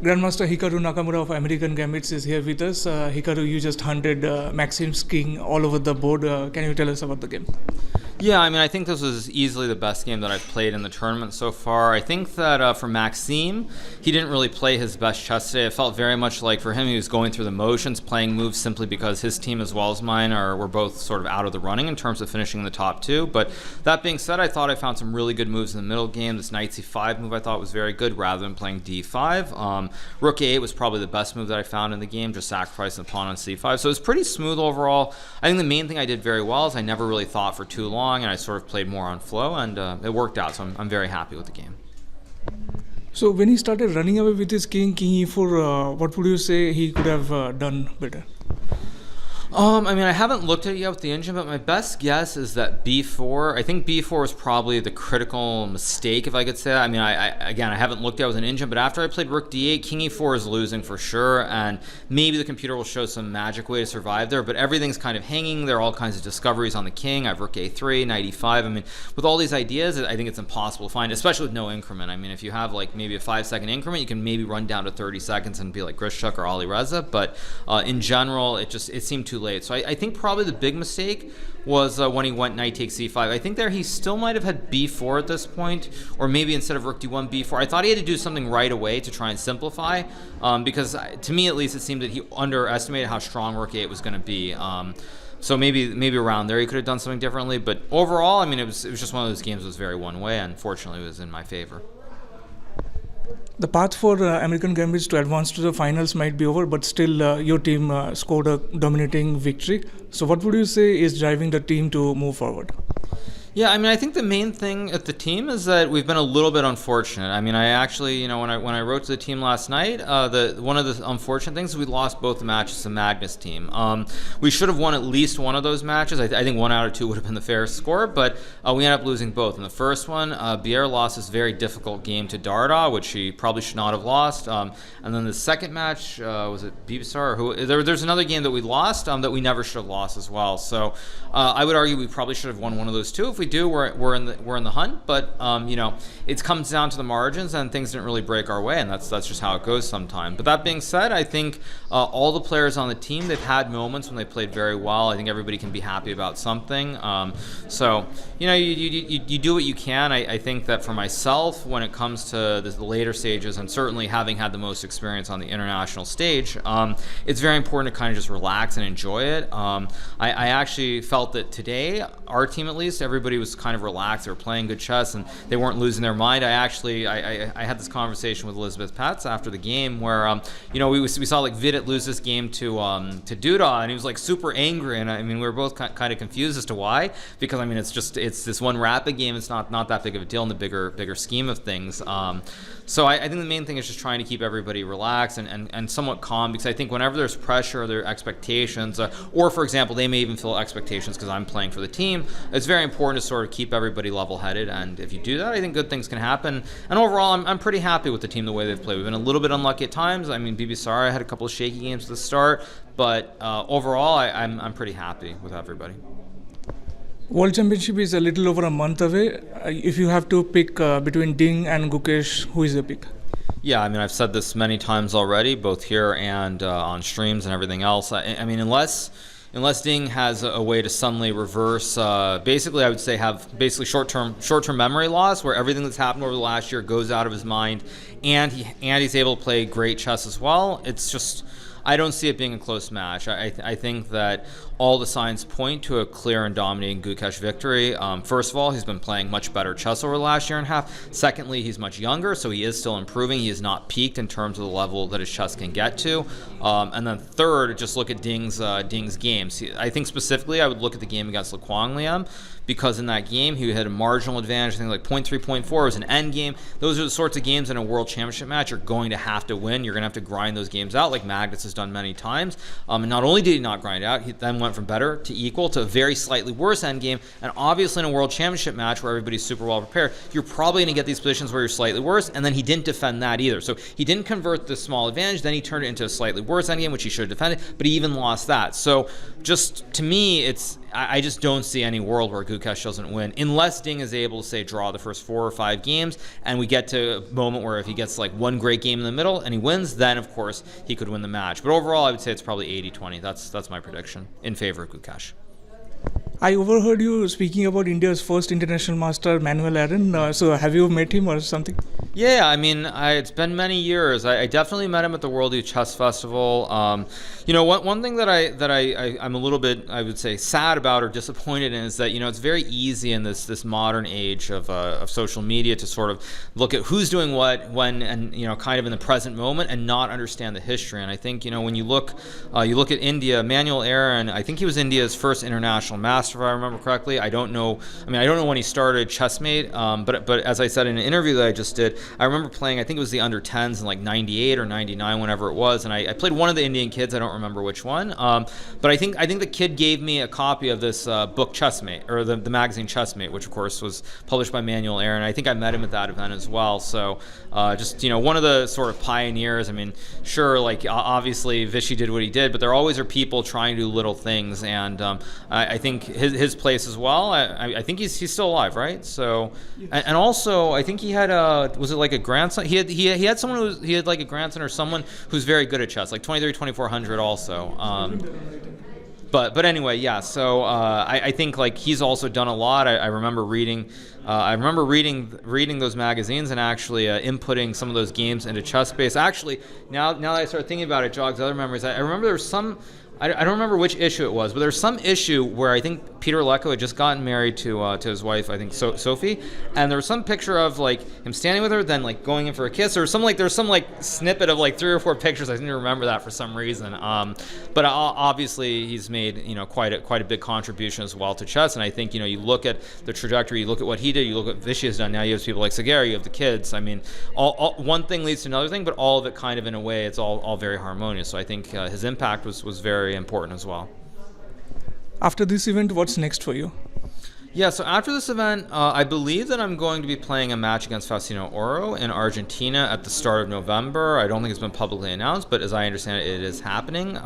Grandmaster Hikaru Nakamura of American Gambits is here with us. Hikaru, you just hunted Maxime's king all over the board. Can you tell us about the game? Yeah, I mean, I think this was easily the best game that I've played in the tournament so far. I think that for Maxime, he didn't really play his best chess today. It felt very much like for him, he was going through the motions, playing moves simply because his team as well as mine were both sort of out of the running in terms of finishing in the top two. But that being said, I thought I found some really good moves in the middle game. This knight c5 move I thought was very good rather than playing d5. Rook a8 was probably the best move that I found in the game, just sacrificing the pawn on c5. So it was pretty smooth overall. I think the main thing I did very well is I never really thought for too long, and I sort of played more on flow, and it worked out, so I'm very happy with the game. So when he started running away with his king e4, what would you say he could have done better? I mean, I haven't looked at it yet with the engine, but my best guess is that b4. I think b4 was probably the critical mistake, if I could say that. I mean, I haven't looked at it with an engine, but after I played rook d8, king e4 is losing for sure, and maybe the computer will show some magic way to survive there, but everything's kind of hanging. There are all kinds of discoveries on the king. I have rook a3, knight e5. I mean, with all these ideas, I think it's impossible to find, especially with no increment. I mean, if you have like maybe a 5-second increment, you can maybe run down to 30 seconds and be like Grishuk or Ali Reza, but in general, it seemed too late. So I think probably the big mistake was when he went knight takes c5. I think there he still might have had b4 at this point, or maybe instead of rook d1, b4. I thought he had to do something right away to try and simplify, because to me at least it seemed that he underestimated how strong rook a8 was going to be. So maybe around there he could have done something differently, but overall, I mean, it was just one of those games that was very one way, and fortunately it was in my favor. The path for American Gambits to advance to the finals might be over, but still your team scored a dominating victory. So what would you say is driving the team to move forward? Yeah, I mean, I think the main thing at the team is that we've been a little bit unfortunate. I mean, I actually, when I wrote to the team last night, one of the unfortunate things is we lost both the matches to Magnus' team. We should have won at least one of those matches. I think 1 out of 2 would have been the fairest score, but we ended up losing both. In the first one, Bier lost this very difficult game to Darda, which he probably should not have lost. And then the second match, was it Bibisar? There's another game that we lost that we never should have lost as well. So I would argue we probably should have won one of those two. If we do, we're in the hunt, but it comes down to the margins, and things didn't really break our way, and that's just how it goes sometimes. But that being said, I think all the players on the team, they've had moments when they played very well. I think everybody can be happy about something. So you do what you can. I think that for myself, when it comes to the later stages, and certainly having had the most experience on the international stage, it's very important to kind of just relax and enjoy it. I actually felt that today, our team at least, everybody was kind of relaxed. They were playing good chess and they weren't losing their mind. I had this conversation with Elizabeth Patz after the game where we saw like Vidit lose this game to Duda, and he was like super angry, and I mean we were both kind of confused as to why, because I mean it's this one rapid game. It's not that big of a deal in the bigger scheme of things. So I think the main thing is just trying to keep everybody relaxed and somewhat calm, because I think whenever there's pressure or there are expectations, or for example they may even feel expectations because I'm playing for the team, it's very important to sort of keep everybody level-headed, and if you do that, I think good things can happen. And overall, I'm pretty happy with the team the way they've played. We've been a little bit unlucky at times. I mean, Bibisara had a couple of shaky games at the start, but overall, I'm pretty happy with everybody. World Championship is a little over a month away. If you have to pick between Ding and Gukesh, who is the pick? Yeah, I mean, I've said this many times already, both here and on streams and everything else. I mean, unless Ding has a way to suddenly reverse, basically I would say have basically short-term memory loss, where everything that's happened over the last year goes out of his mind, and he's able to play great chess as well. It's just, I don't see it being a close match. I think that all the signs point to a clear and dominating Gukesh victory. First of all, he's been playing much better chess over the last year and a half. Secondly, he's much younger, so he is still improving. He has not peaked in terms of the level that his chess can get to. And then third, just look at Ding's games. I think specifically I would look at the game against Lequang Liam, because in that game he had a marginal advantage. I think like 0.3, 0.4 was an end game. Those are the sorts of games in a world championship match you're going to have to win. You're going to have to grind those games out, like Magnus has done many times. And not only did he not grind out, he then went from better to equal to a very slightly worse end game. And obviously in a world championship match where everybody's super well prepared, you're probably going to get these positions where you're slightly worse, and then he didn't defend that either. So he didn't convert the small advantage, then he turned it into a slightly worse end game, which he should have defended, but he even lost that. So just to me, it's I just don't see any world where Gukesh doesn't win, unless Ding is able to, say, draw the first 4 or 5 games, and we get to a moment where if he gets like one great game in the middle and he wins, then of course he could win the match. But overall, I would say it's probably 80-20. That's my prediction in favor of Gukesh. I overheard you speaking about India's first international master, Manuel Aaron. So have you met him or something? Yeah, I mean, it's been many years. I definitely met him at the World Youth Chess Festival. One thing that I'm a little bit, I would say, sad about or disappointed in is that it's very easy in this modern age of social media to sort of look at who's doing what when and kind of in the present moment and not understand the history. And I think when you look at India, Manuel Aaron, I think he was India's first international master, if I remember correctly. I don't know when he started ChessMate, but as I said in an interview that I just did, I remember playing, I think it was the under 10s in like 98 or 99, whenever it was, and I played one of the Indian kids, I don't remember which one, but I think the kid gave me a copy of this book ChessMate, or the magazine ChessMate, which of course was published by Manuel Aaron. I think I met him at that event as well, so just one of the sort of pioneers. I mean, sure, like obviously Vichy did what he did, but there always are people trying to do little things, and I think his place as well. I think he's still alive, right? So, and also I think he had was it like a grandson? He had someone he had like a grandson or someone who's very good at chess, like 23-2400 also. But anyway, yeah. So I think like he's also done a lot. I remember reading those magazines and actually inputting some of those games into ChessBase. Actually, now that I start thinking about it, jogs other memories. I remember there was some. I don't remember which issue it was, but there's some issue where I think Peter Lecco had just gotten married to his wife, I think Sophie, and there was some picture of like him standing with her, then like going in for a kiss, or there's some snippet of like 3 or 4 pictures. I seem to remember that for some reason. But obviously he's made quite a big contribution as well to chess, and I think you look at the trajectory, you look at what he did, you look at what Vichy has done. Now you have people like Sagara, you have the kids. I mean, all one thing leads to another thing, but all of it kind of in a way it's all very harmonious. So I think his impact was very important as well. After this event, what's next for you? Yeah, so after this event, I believe that I'm going to be playing a match against Faustino Oro in Argentina at the start of November. I don't think it's been publicly announced, but as I understand it, it is happening.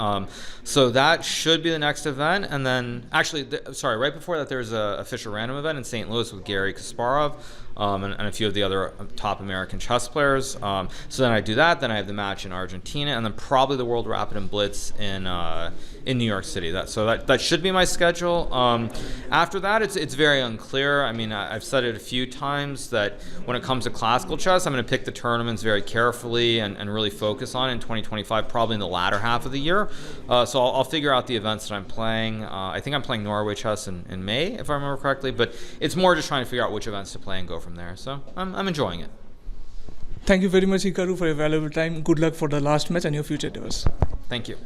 So that should be the next event. And then, actually, right before that, there's an official random event in St. Louis with Garry Kasparov. And a few of the other top American chess players. So then I do that. Then I have the match in Argentina, and then probably the World Rapid and Blitz in New York City. That should be my schedule. After that, it's very unclear. I mean, I've said it a few times that when it comes to classical chess, I'm going to pick the tournaments very carefully and really focus on it in 2025, probably in the latter half of the year. So I'll figure out the events that I'm playing. I think I'm playing Norway chess in May, if I remember correctly. But it's more just trying to figure out which events to play and go from there. So I'm enjoying it. Thank you very much, Hikaru, for your valuable time. Good luck for the last match and your future endeavors. Thank you.